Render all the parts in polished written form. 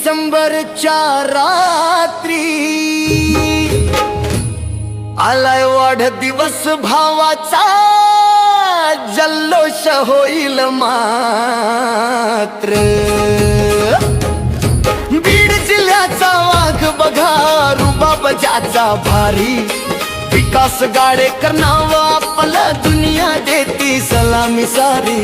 डिसेंबरच्या रात्री आलाय वाढदिवस भावाचा, जल्लोष होईल मात्र. बीड जिल्ह्याचा वाघ बघा, रुबाब ज्याचा भारी, विकास गाडेकर नाव आपलं, दुनिया देती सलामी सारी.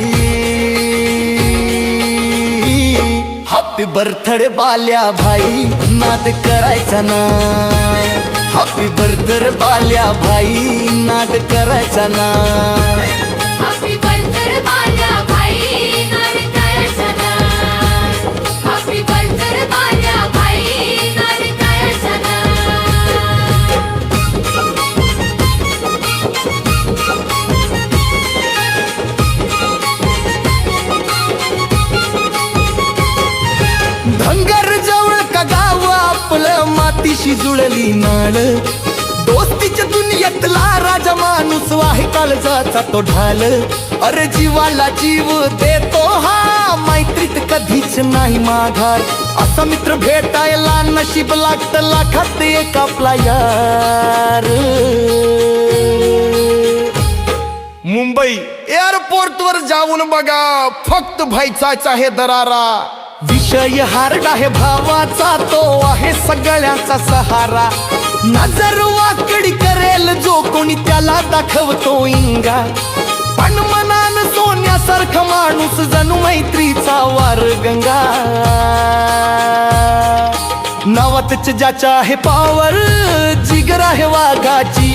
हॅपी बर्थडे बाल्या भाई, नाद करायचा ना. हॅपी बर्थडे बाल्या भाई, नाद करायचा ना. हॅपी बर्थडे बाल्या भाई, नाद करायचा ना. हॅपी बर्थडे बाल्या भाई, नाद करायचा ना. धनगर जवळ का गाव आपलं, मातीशी जुळली नाळ. दोस्तीच्या दुनियेतला राजा माणूस आहे, काळजाचा तो ढाल. अरे जीवाला जीव देतो हा, मैत्रीत कधीच नाही माघार. असा मित्र भेटायला नशीब लागतं, लाखात एक आपला यार. मुंबई एअरपोर्ट वर जाऊन बघा, फक्त व्हायचा आहे दरारा. विषय हार्ड आहे भावाचा, तो आहे सगळ्यांचा सहारा. नजर वाकडी करेल जो कोणी, त्याला दाखवतो इंगा. पण मनान सोन्यासारखा माणूस, जणू मैत्रीचा वार गंगा. नावातच ज्याच्या आहे पावर, जिगर आहे वाघाची.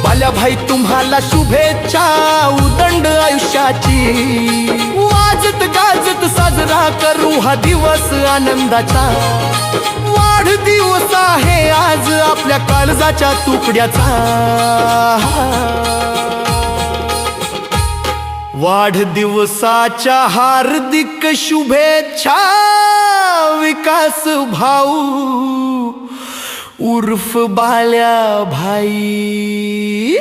बाल्या भाई तुम्हाला शुभेच्छा, उदंड आयुष्याची. वाजत गाजत साजरा करू हा दिवस आनंदाचा. वाढदिवस आहे आज आपल्या काळजाच्या तुकड्याचा. वाढदिवसाच्या हार्दिक शुभेच्छा, विकास भाऊ उर्फ बाल्या भाई.